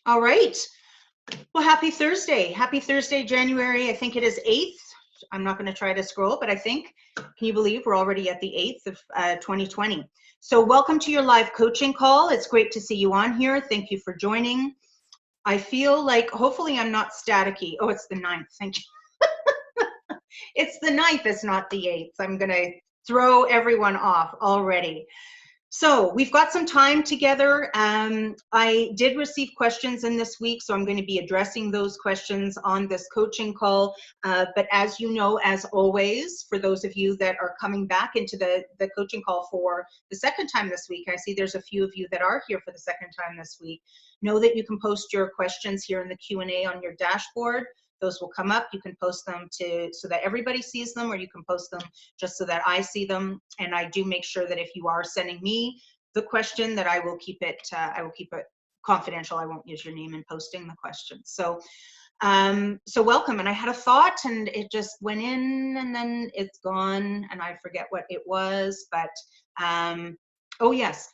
All right. Well, happy Thursday. Happy Thursday, January. I think it is 8th. I'm not going to try to scroll, but I think, can you believe we're already at the 8th of 2020? So welcome to your live coaching call. It's great to see you on here. Thank you for joining. I feel like hopefully I'm not staticky. Oh, it's the 9th. Thank you. It's the 9th. It's not the 8th. I'm going to throw everyone off already. So we've got some time together. I did receive questions in this week, so I'm going to be addressing those questions on this coaching call. But as you know, as always, for those of you that are coming back into the coaching call for the second time this week, I see there's a few of you that are here for the second time this week. Know that you can post your questions here in the Q&A on your dashboard. Those will come up. You can post them so that everybody sees them, or you can post them just so that I see them. And I do make sure that if you are sending me the question, that I will keep it confidential. I won't use your name in posting the question. So welcome. And I had a thought and it just went in and then it's gone and I forget what it was, but oh yes.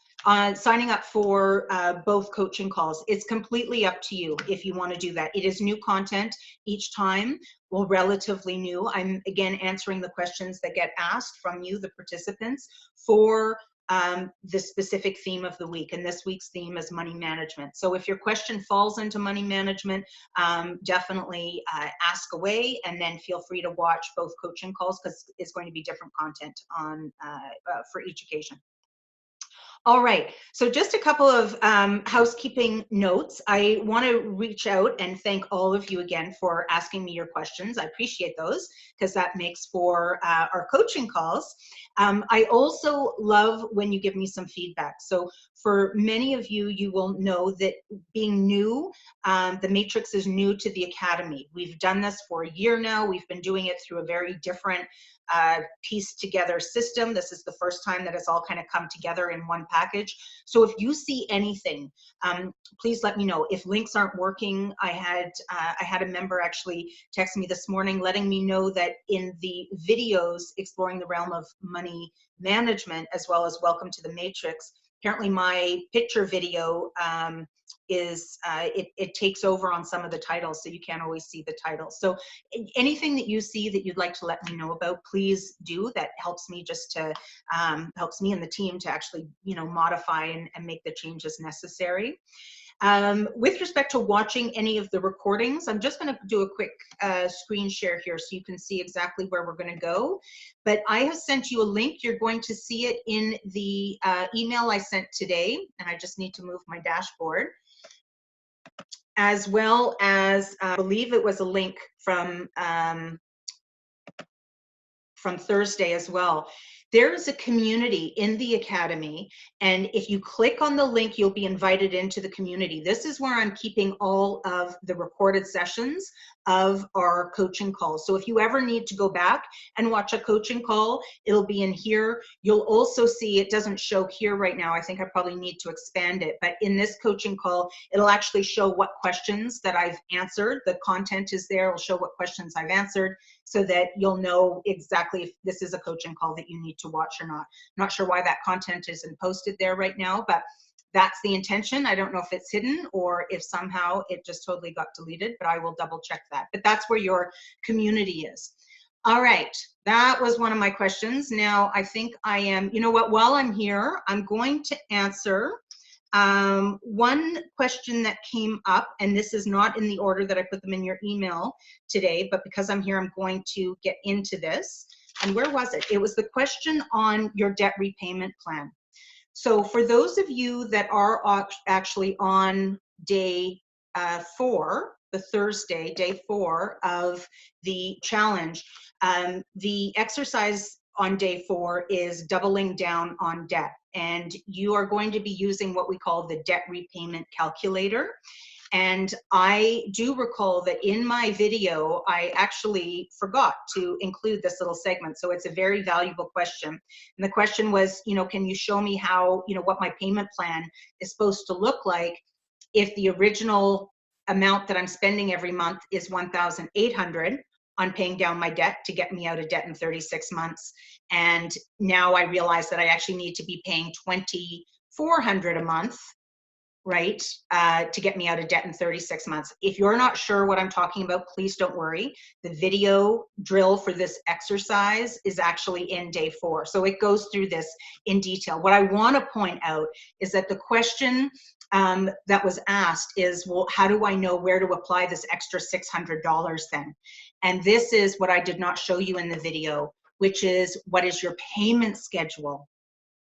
Signing up for both coaching calls. It's completely up to you if you want to do that. It is new content each time, well, relatively new. I'm again answering the questions that get asked from you, the participants, for the specific theme of the week. And this week's theme is money management. So if your question falls into money management, definitely ask away and then feel free to watch both coaching calls because it's going to be different content on for each occasion. All right, so just a couple of housekeeping notes. I want to reach out and thank all of you again for asking me your questions. I appreciate those because that makes for our coaching calls. I also love when you give me some feedback. So for many of you, you will know that being new, the Matrix is new to the Academy. We've done this for a year now. We've been doing it through a very different pieced together system. This is the first time that it's all kind of come together in one package. So if you see anything, please let me know. If links aren't working, I had a member actually text me this morning letting me know that in the videos exploring the realm of money management as well as Welcome to the Matrix, apparently my picture video it takes over on some of the titles, so you can't always see the titles. So anything that you see that you'd like to let me know about, please do. That helps me just to helps me and the team to actually modify and make the changes necessary. With respect to watching any of the recordings, I'm just going to do a quick screen share here so you can see exactly where we're going to go. But I have sent you a link. You're going to see it in the email I sent today, and I just need to move my dashboard, as well as I believe it was a link from Thursday as well. There is a community in the Academy, and if you click on the link, you'll be invited into the community. This is where I'm keeping all of the recorded sessions of our coaching calls. So if you ever need to go back and watch a coaching call, it'll be in here. You'll also see, it doesn't show here right now. I think I probably need to expand it, but in this coaching call, it'll actually show what questions that I've answered. The content is there. It'll show what questions I've answered so that you'll know exactly if this is a coaching call that you need to watch or not. I'm not sure why that content isn't posted there right now, but that's the intention. I don't know if it's hidden or if somehow it just totally got deleted, but I will double check that. But that's where your community is. All right, that was one of my questions. Now I think I am, you know what, while I'm here, I'm going to answer one question that came up, and this is not in the order that I put them in your email today, but because I'm here, I'm going to get into this. And where was it? It was the question on your debt repayment plan. So for those of you that are actually on day 4, the Thursday, day 4 of the challenge, the exercise on day 4 is doubling down on debt. And you are going to be using what we call the debt repayment calculator. And I do recall that in my video, I actually forgot to include this little segment. So it's a very valuable question. And the question was, can you show me how, what my payment plan is supposed to look like if the original amount that I'm spending every month is $1,800 on paying down my debt to get me out of debt in 36 months. And now I realize that I actually need to be paying $2,400 a month, right, to get me out of debt in 36 months. If you're not sure what I'm talking about, please don't worry. The video drill for this exercise is actually in day 4. So it goes through this in detail. What I want to point out is that the question that was asked is, well, how do I know where to apply this extra $600 then? And this is what I did not show you in the video, which is, what is your payment schedule?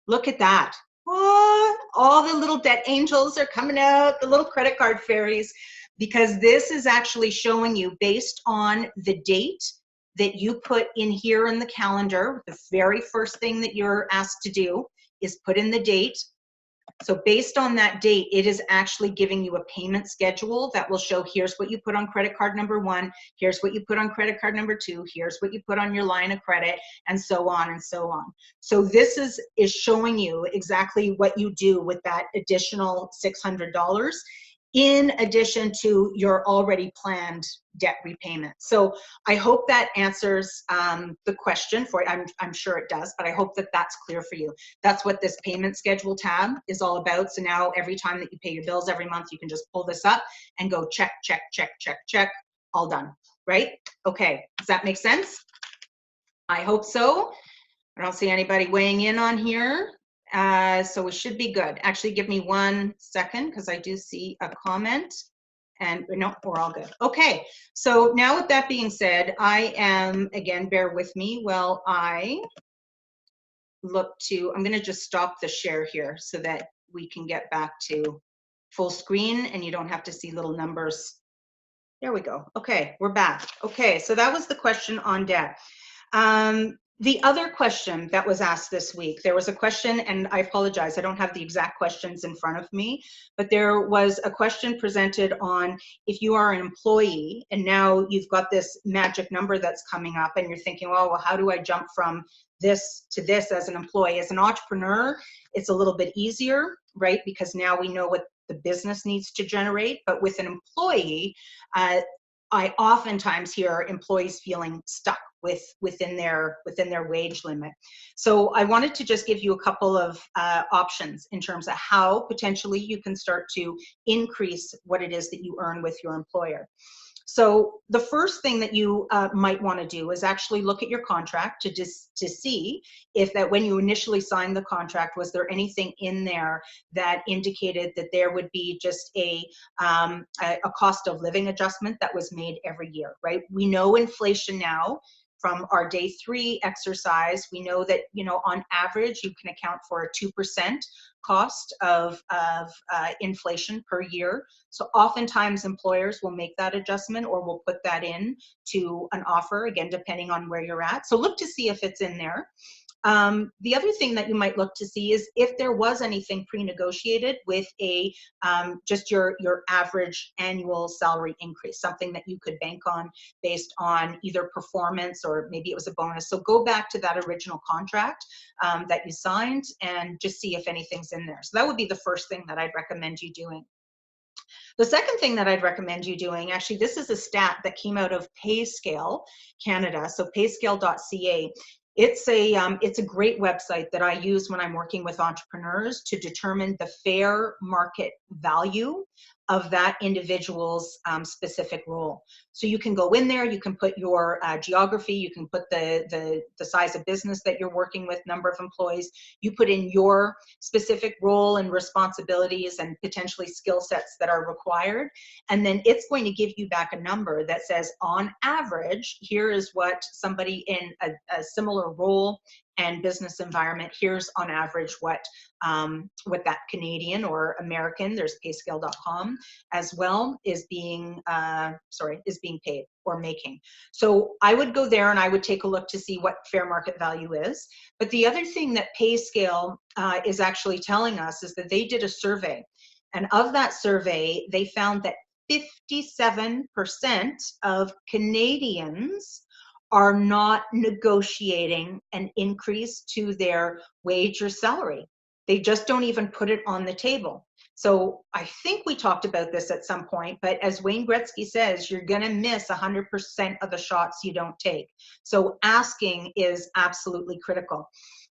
Look at that. Oh, all the little debt angels are coming out, the little credit card fairies, because this is actually showing you, based on the date that you put in here in the calendar, the very first thing that you're asked to do is put in the date. So based on that date, it is actually giving you a payment schedule that will show, here's what you put on credit card number 1, here's what you put on credit card number 2, here's what you put on your line of credit, and so on and so on. So this is showing you exactly what you do with that additional $600 in addition to your already planned debt repayment. So I hope that answers the question for you. I'm sure it does, but I hope that that's clear for you. That's what this payment schedule tab is all about. So now every time that you pay your bills every month, you can just pull this up and go check, check, check, check, check, all done, right? Okay, does that make sense? I hope so. I don't see anybody weighing in on here. So we should be good. Actually, give me 1 second, because I do see a comment. And no, we're all good. Okay, so now with that being said, I am, again, bear with me while I look to, I'm going to just stop the share here so that we can get back to full screen and you don't have to see little numbers. There we go. Okay, we're back. Okay, so that was the question on debt. The other question that was asked this week, there was a question, and I apologize, I don't have the exact questions in front of me, but there was a question presented on, if you are an employee and now you've got this magic number that's coming up and you're thinking, well, how do I jump from this to this as an employee? As an entrepreneur, it's a little bit easier, right? Because now we know what the business needs to generate. But with an employee, I oftentimes hear employees feeling stuck within their wage limit. So I wanted to just give you a couple of options in terms of how potentially you can start to increase what it is that you earn with your employer. So the first thing that you might want to do is actually look at your contract to see if that when you initially signed the contract, was there anything in there that indicated that there would be just a cost of living adjustment that was made every year, right? We know inflation now. From our day 3 exercise, we know that, you know, on average, you can account for a 2% cost of inflation per year. So oftentimes employers will make that adjustment or will put that in to an offer, again, depending on where you're at. So look to see if it's in there. The other thing that you might look to see is if there was anything pre-negotiated with a just your average annual salary increase, something that you could bank on based on either performance or maybe it was a bonus. So go back to that original contract that you signed and just see if anything's in there. So that would be the first thing that I'd recommend you doing. The second thing that I'd recommend you doing, actually, this is a stat that came out of PayScale Canada, so payscale.ca. It's a great website that I use when I'm working with entrepreneurs to determine the fair market value of that individual's specific role. So you can go in there, you can put your geography, you can put the size of business that you're working with, number of employees, you put in your specific role and responsibilities and potentially skill sets that are required. And then it's going to give you back a number that says, on average, here is what somebody in a similar role and business environment, here's on average what that Canadian or American, there's payscale.com as well, is being paid or making. So I would go there and I would take a look to see what fair market value is. But the other thing that PayScale is actually telling us is that they did a survey. And of that survey, they found that 57% of Canadians are not negotiating an increase to their wage or salary. They just don't even put it on the table. So I think we talked about this at some point, but as Wayne Gretzky says, you're gonna miss 100% of the shots you don't take. So asking is absolutely critical.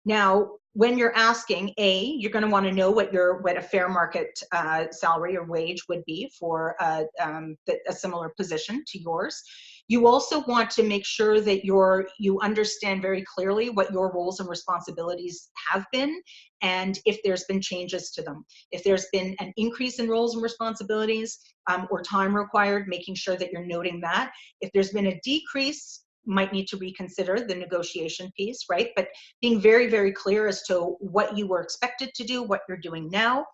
Now, when you're asking, you're going to want to know what a fair market salary or wage would be for a similar position to yours. You also want to make sure that you understand very clearly what your roles and responsibilities have been, and if there's been changes to them. If there's been an increase in roles and responsibilities or time required, making sure that you're noting that. If there's been a decrease, might need to reconsider the negotiation piece, right? But being very, very clear as to what you were expected to do, what you're doing now.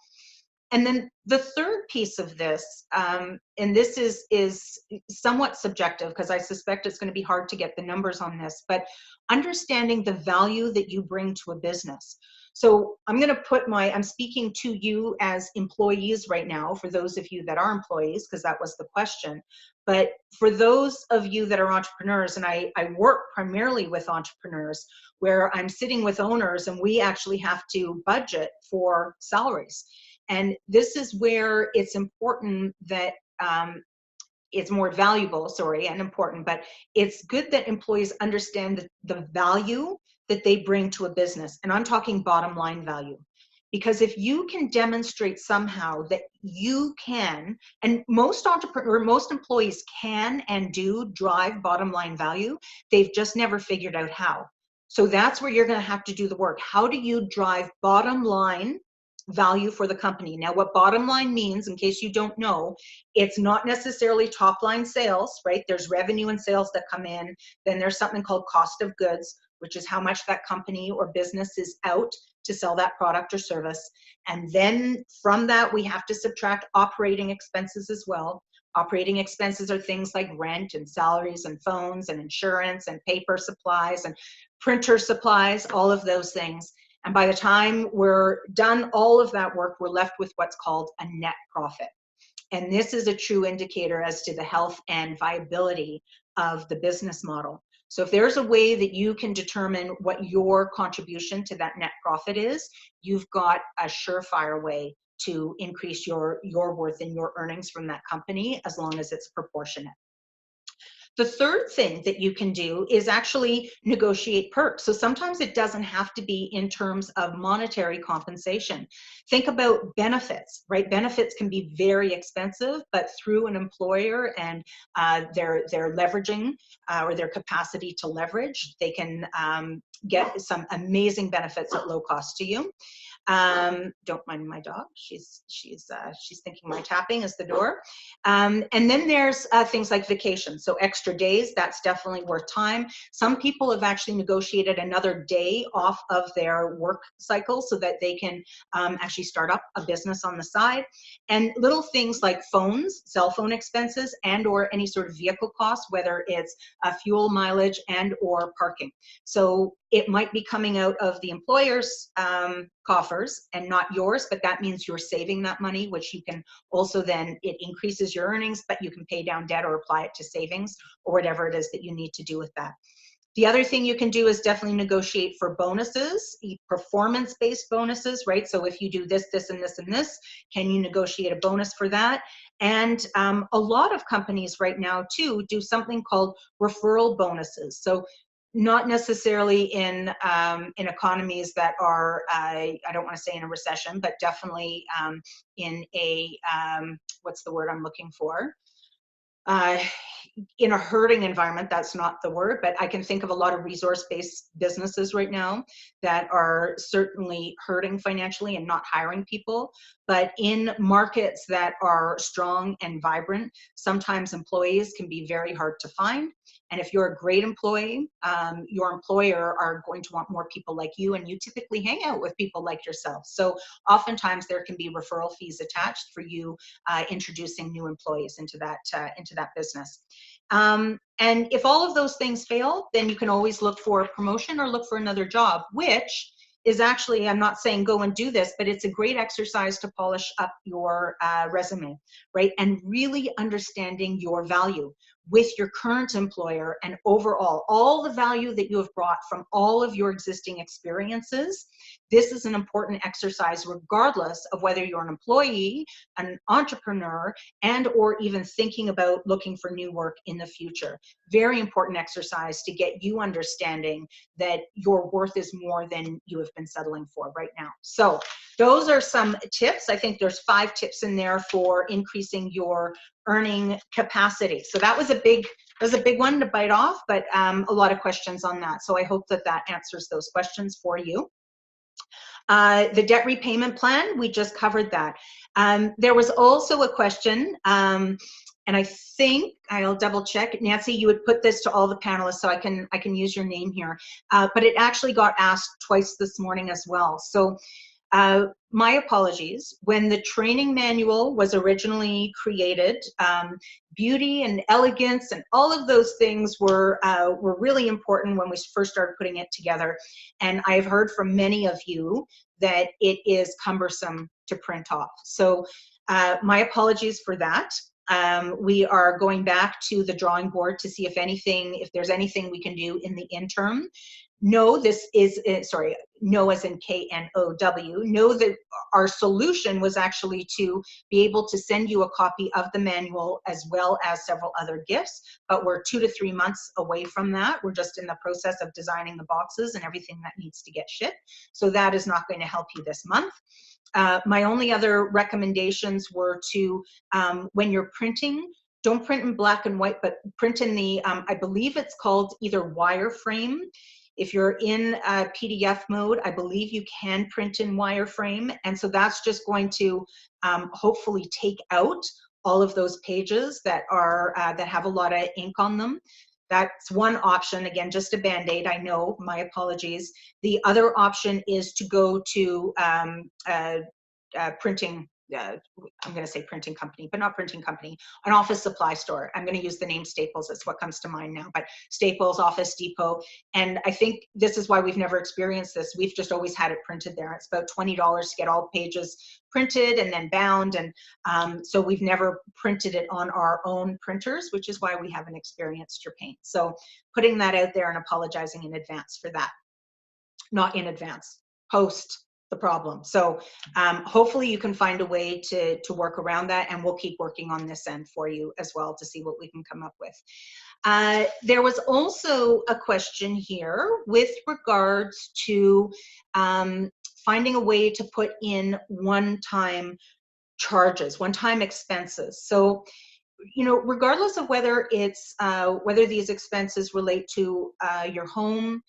And then the third piece of this, and this is somewhat subjective because I suspect it's going to be hard to get the numbers on this, but understanding the value that you bring to a business. So I'm going to I'm speaking to you as employees right now, for those of you that are employees, because that was the question. But for those of you that are entrepreneurs, and I work primarily with entrepreneurs, where I'm sitting with owners and we actually have to budget for salaries. And this is where it's important that it's more valuable, and important, but it's good that employees understand the value that they bring to a business. And I'm talking bottom line value. Because if you can demonstrate somehow that you can, and most employees can and do drive bottom line value, they've just never figured out how. So that's where you're going to have to do the work. How do you drive bottom line value for the company? Now, what bottom line means, in case you don't know, it's not necessarily top line sales, right? There's revenue and sales that come in. Then there's something called cost of goods, which is how much that company or business is out to sell that product or service. And then from that, we have to subtract operating expenses as well. Operating expenses are things like rent and salaries and phones and insurance and paper supplies and printer supplies, all of those things. And by the time we're done all of that work, we're left with what's called a net profit. And this is a true indicator as to the health and viability of the business model. So if there's a way that you can determine what your contribution to that net profit is, you've got a surefire way to increase your worth and your earnings from that company, as long as it's proportionate. The third thing that you can do is actually negotiate perks. So sometimes it doesn't have to be in terms of monetary compensation. Think about benefits, right? Benefits can be very expensive, but through an employer and their leveraging or their capacity to leverage, they can get some amazing benefits at low cost to you. Don't mind my dog. She's thinking my tapping is the door. And then there's things like vacation. So extra days, that's definitely worth time. Some people have actually negotiated another day off of their work cycle so that they can actually start up a business on the side. And little things like phones, cell phone expenses, and or any sort of vehicle costs, whether it's fuel mileage and or parking. So it might be coming out of the employer's coffers and not yours, but that means you're saving that money, which you can also then, it increases your earnings, but you can pay down debt or apply it to savings or whatever it is that you need to do with that. The other thing you can do is definitely negotiate for bonuses, performance-based bonuses, right? So if you do this, this, and this, and this, can you negotiate a bonus for that? And a lot of companies right now too do something called referral bonuses. So not necessarily in economies that are, I don't want to say in a recession, but definitely in a, what's the word I'm looking for? In a hurting environment, that's not the word, but I can think of a lot of resource-based businesses right now that are certainly hurting financially and not hiring people. But in markets that are strong and vibrant, sometimes employees can be very hard to find. And if you're a great employee, your employer are going to want more people like you, and you typically hang out with people like yourself. So oftentimes there can be referral fees attached for you introducing new employees into that business. And if all of those things fail, then you can always look for a promotion or look for another job, which is actually, I'm not saying go and do this, but it's a great exercise to polish up your resume, right? And really understanding your value. with your current employer, and overall, all the value that you have brought from all of your existing experiences. This is an important exercise regardless of whether you're an employee, an entrepreneur, and or even thinking about looking for new work in the future. Very important exercise to get you understanding that your worth is more than you have been settling for right now. So those are some tips. I think there's 5 tips in there for increasing your earning capacity. So that was a big one to bite off, but a lot of questions on that. So I hope that that answers those questions for you. The debt repayment plan, we just covered that. There was also a question, and I think I'll double check. Nancy, you would put this to all the panelists, so I can use your name here. But it actually got asked twice this morning as well. So my apologies. When the training manual was originally created, beauty and elegance and all of those things were really important when we first started putting it together. And I've heard from many of you that it is cumbersome to print off. So my apologies for that. We are going back to the drawing board to see if there's anything we can do in the interim. No, this is, sorry, no as in K-N-O-W. Know that our solution was actually to be able to send you a copy of the manual as well as several other gifts, but we're 2 to 3 months away from that. We're just in the process of designing the boxes and everything that needs to get shipped. So that is not going to help you this month. My only other recommendations were to, when you're printing, don't print in black and white, but print in the, I believe it's called either wireframe. If you're in PDF mode, I believe you can print in wireframe. And so that's just going to hopefully take out all of those pages that are that have a lot of ink on them. That's one option. Again, just a Band-Aid, I know, my apologies. The other option is to go to printing, I'm going to say printing company, but not printing company, an office supply store. I'm going to use the name Staples. That's what comes to mind now, but Staples, Office Depot. And I think this is why we've never experienced this. We've just always had it printed there. It's about $20 to get all pages printed and then bound. And so we've never printed it on our own printers, which is why we haven't experienced your pain. So putting that out there and apologizing in advance for that. Not in advance, post the problem. So hopefully you can find a way to work around that, and we'll keep working on this end for you as well to see what we can come up with. There was also a question here with regards to finding a way to put in one-time charges, one-time expenses. So, you know, regardless of whether it's whether these expenses relate to your home,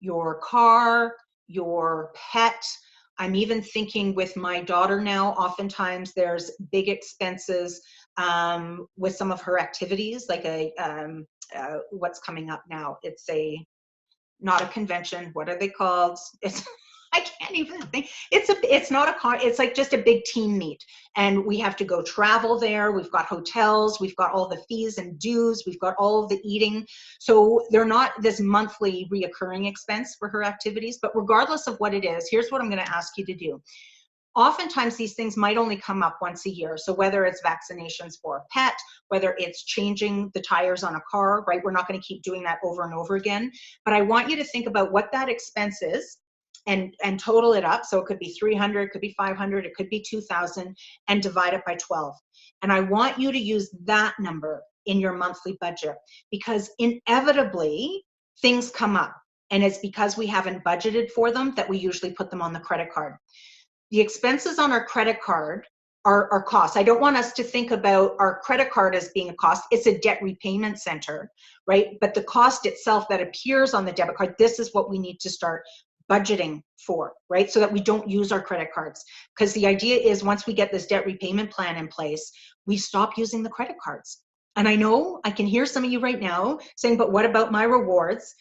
your car, your pet. I'm even thinking with my daughter now, oftentimes there's big expenses with some of her activities, like what's coming up now. It's not a convention. What are they called? I can't even think. It's not a car. It's like just a big team meet, and we have to go travel there. We've got hotels. We've got all the fees and dues. We've got all of the eating. So they're not this monthly reoccurring expense for her activities. But regardless of what it is, here's what I'm going to ask you to do. Oftentimes these things might only come up once a year. So whether it's vaccinations for a pet, whether it's changing the tires on a car, right? We're not going to keep doing that over and over again. But I want you to think about what that expense is and total it up. So it could be 300, it could be 500, it could be 2,000, and divide it by 12. And I want you to use that number in your monthly budget, because inevitably things come up. And it's because we haven't budgeted for them that we usually put them on the credit card. The expenses on our credit card are costs. I don't want us to think about our credit card as being a cost. It's a debt repayment center, right? But the cost itself that appears on the debit card, this is what we need to start budgeting for, right? So that we don't use our credit cards. Because the idea is once we get this debt repayment plan in place, we stop using the credit cards. And I know I can hear some of you right now saying, but what about my rewards?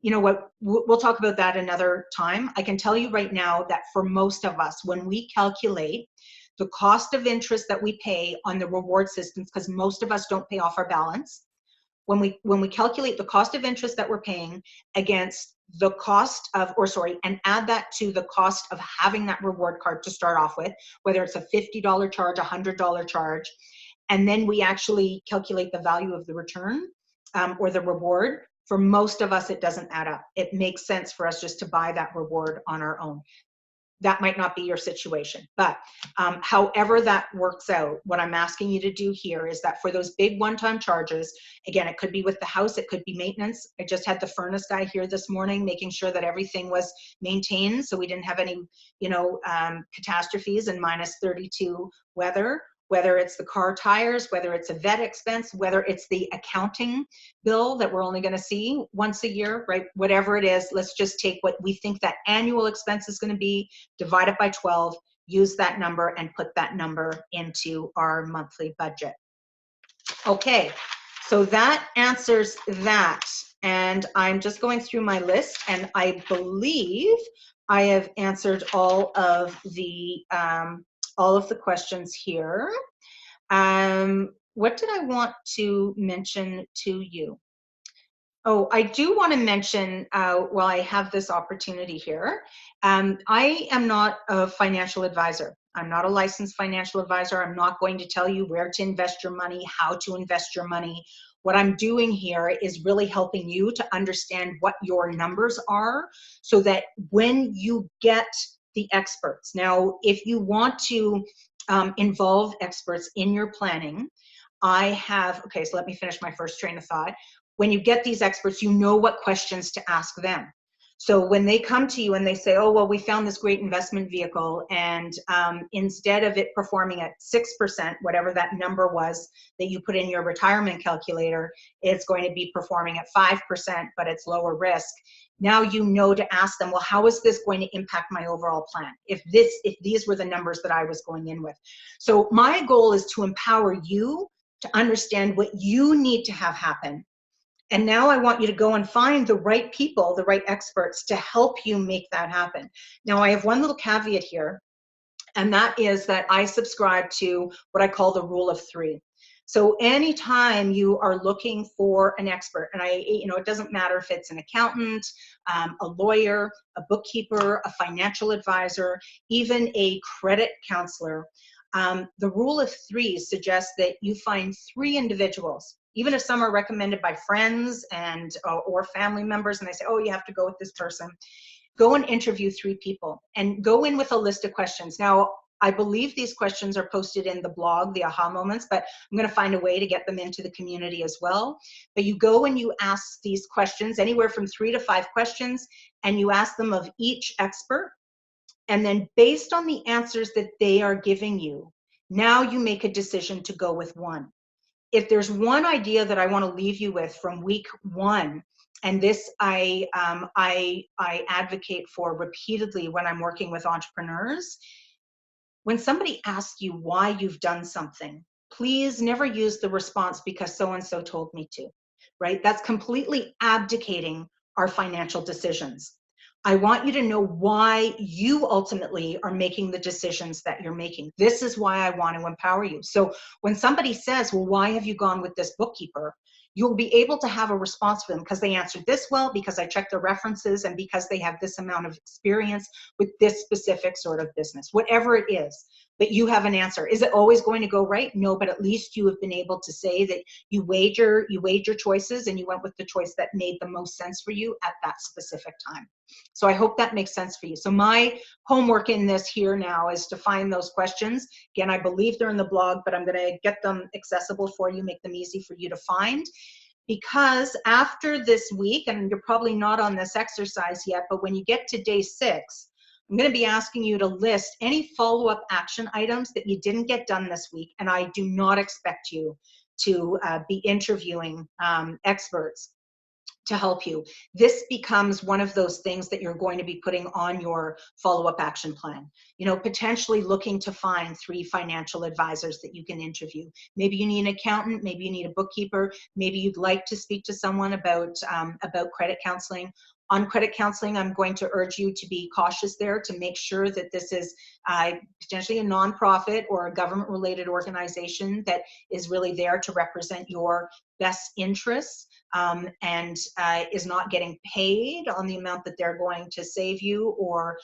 You know what, we'll talk about that another time. I can tell you right now that for most of us, when we calculate the cost of interest that we pay on the reward systems, because most of us don't pay off our balance, when we calculate the cost of interest that we're paying against the cost of, and add that to the cost of having that reward card to start off with, whether it's a $50 charge, $100 charge, and then we actually calculate the value of the return, or the reward, for most of us, it doesn't add up. It makes sense for us just to buy that reward on our own. That might not be your situation, but however that works out, what I'm asking you to do here is that for those big one-time charges, again, it could be with the house, it could be maintenance. I just had the furnace guy here this morning, making sure that everything was maintained, so we didn't have any, catastrophes in -32 weather. Whether it's the car tires, whether it's a vet expense, whether it's the accounting bill that we're only going to see once a year, right? Whatever it is, let's just take what we think that annual expense is going to be, divide it by 12, use that number, and put that number into our monthly budget. Okay, so that answers that. And I'm just going through my list, and I believe I have answered all of the questions here. What did I want to mention to you? Oh, I do want to mention, while I have this opportunity here, I am not a financial advisor. I'm not a licensed financial advisor. I'm not going to tell you where to invest your money, how to invest your money. What I'm doing here is really helping you to understand what your numbers are, so that when you get the experts. Now, if you want to involve experts in your planning, okay, so let me finish my first train of thought. When you get these experts, you know what questions to ask them. So when they come to you and they say, oh, well, we found this great investment vehicle, and instead of it performing at 6%, whatever that number was that you put in your retirement calculator, it's going to be performing at 5%, but it's lower risk. Now you know to ask them, well, how is this going to impact my overall plan if these were the numbers that I was going in with? So my goal is to empower you to understand what you need to have happen. And now I want you to go and find the right people, the right experts to help you make that happen. Now I have one little caveat here, and that is that I subscribe to what I call the rule of 3. So anytime you are looking for an expert, and it doesn't matter if it's an accountant, a lawyer, a bookkeeper, a financial advisor, even a credit counselor, the rule of 3 suggests that you find 3 individuals, even if some are recommended by friends and or family members, and they say, oh, you have to go with this person. Go and interview 3 people and go in with a list of questions. Now, I believe these questions are posted in the blog, the aha moments, but I'm going to find a way to get them into the community as well. But you go and you ask these questions, anywhere from 3 to 5 questions, and you ask them of each expert. And then based on the answers that they are giving you, now you make a decision to go with one. If there's one idea that I want to leave you with from week 1, and this I advocate for repeatedly when I'm working with entrepreneurs, when somebody asks you why you've done something, please never use the response because so-and-so told me to, right? That's completely abdicating our financial decisions. I want you to know why you ultimately are making the decisions that you're making. This is why I want to empower you. So when somebody says, well, why have you gone with this bookkeeper? You'll be able to have a response for them because they answered this well, because I checked their references, and because they have this amount of experience with this specific sort of business, whatever it is. But you have an answer. Is it always going to go right? No, but at least you have been able to say that you weighed your choices and you went with the choice that made the most sense for you at that specific time. So I hope that makes sense for you. So my homework in this here now is to find those questions. Again, I believe they're in the blog, but I'm going to get them accessible for you, make them easy for you to find. Because after this week, and you're probably not on this exercise yet, but when you get to day 6, I'm going to be asking you to list any follow-up action items that you didn't get done this week, and I do not expect you to be interviewing experts to help you. This becomes one of those things that you're going to be putting on your follow-up action plan. Potentially looking to find 3 financial advisors that you can interview. Maybe you need an accountant, maybe you need a bookkeeper, maybe you'd like to speak to someone about credit counseling. On credit counseling, I'm going to urge you to be cautious there, to make sure that this is potentially a nonprofit or a government-related organization that is really there to represent your best interests, and is not getting paid on the amount that they're going to save you, or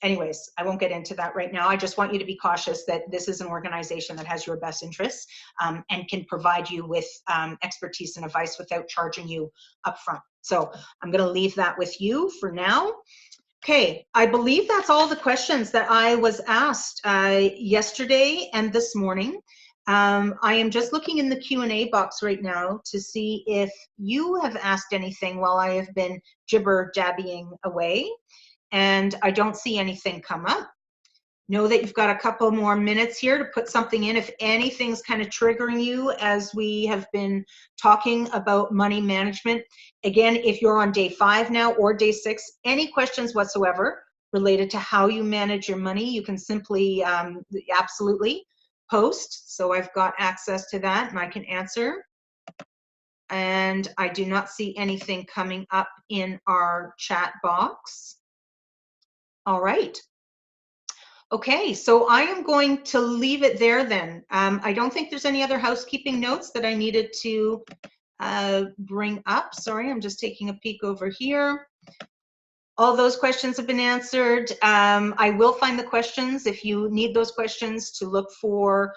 anyways, I won't get into that right now. I just want you to be cautious that this is an organization that has your best interests and can provide you with expertise and advice without charging you upfront. So I'm going to leave that with you for now. Okay, I believe that's all the questions that I was asked yesterday and this morning. I am just looking in the Q&A box right now to see if you have asked anything while I have been jibber-jabbying away, and I don't see anything come up. Know that you've got a couple more minutes here to put something in if anything's kind of triggering you as we have been talking about money management. Again, if you're on day 5 now or day 6, any questions whatsoever related to how you manage your money, you can simply absolutely post. So I've got access to that and I can answer. And I do not see anything coming up in our chat box. All right. Okay, so I am going to leave it there then. I don't think there's any other housekeeping notes that I needed to bring up. Sorry, I'm just taking a peek over here. All those questions have been answered. I will find the questions if you need those questions to look for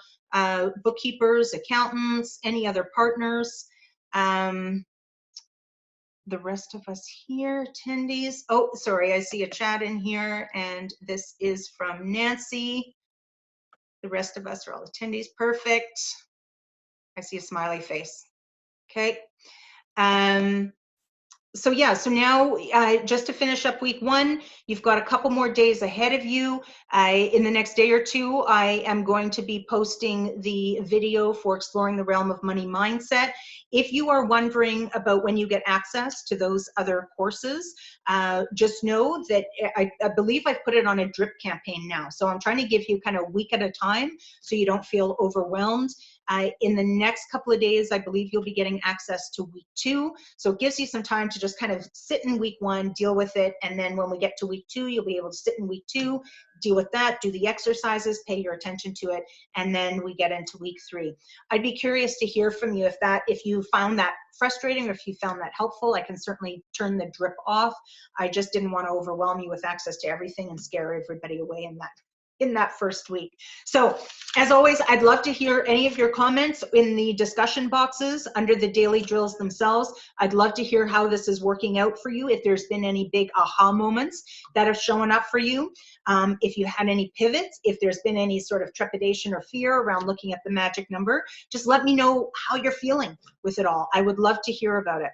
bookkeepers, accountants, any other partners. The rest of us here, attendees. Oh, sorry, I see a chat in here, and this is from Nancy. The rest of us are all attendees. Perfect. I see a smiley face. Okay. So yeah, so now just to finish up week 1, you've got a couple more days ahead of you. In the next day or 2, I am going to be posting the video for Exploring the Realm of Money Mindset. If you are wondering about when you get access to those other courses, just know that I believe I've put it on a drip campaign now. So I'm trying to give you kind of a week at a time so you don't feel overwhelmed. In the next couple of days, I believe you'll be getting access to week 2. So it gives you some time to just kind of sit in week 1, deal with it. And then when we get to week 2, you'll be able to sit in week 2, deal with that, do the exercises, pay your attention to it. And then we get into week 3. I'd be curious to hear from you if you found that frustrating or if you found that helpful. I can certainly turn the drip off. I just didn't want to overwhelm you with access to everything and scare everybody away in that first week. So as always, I'd love to hear any of your comments in the discussion boxes under the daily drills themselves. I'd love to hear how this is working out for you, if there's been any big aha moments that have shown up for you, if you had any pivots, if there's been any sort of trepidation or fear around looking at the magic number. Just let me know how you're feeling with it all. I would love to hear about it.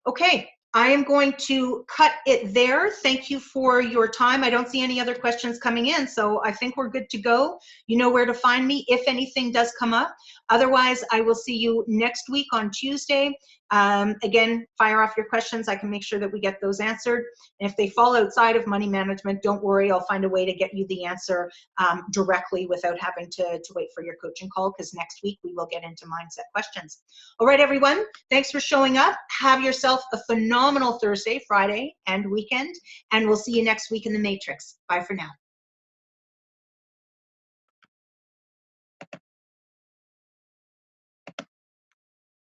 Okay. I am going to cut it there. Thank you for your time. I don't see any other questions coming in, so I think we're good to go. You know where to find me if anything does come up. Otherwise, I will see you next week on Tuesday. Again, fire off your questions. I can make sure that we get those answered. And if they fall outside of money management, don't worry. I'll find a way to get you the answer directly without having to wait for your coaching call, because next week we will get into mindset questions. All right, everyone. Thanks for showing up. Have yourself a phenomenal Thursday, Friday, and weekend. And we'll see you next week in the Matrix. Bye for now.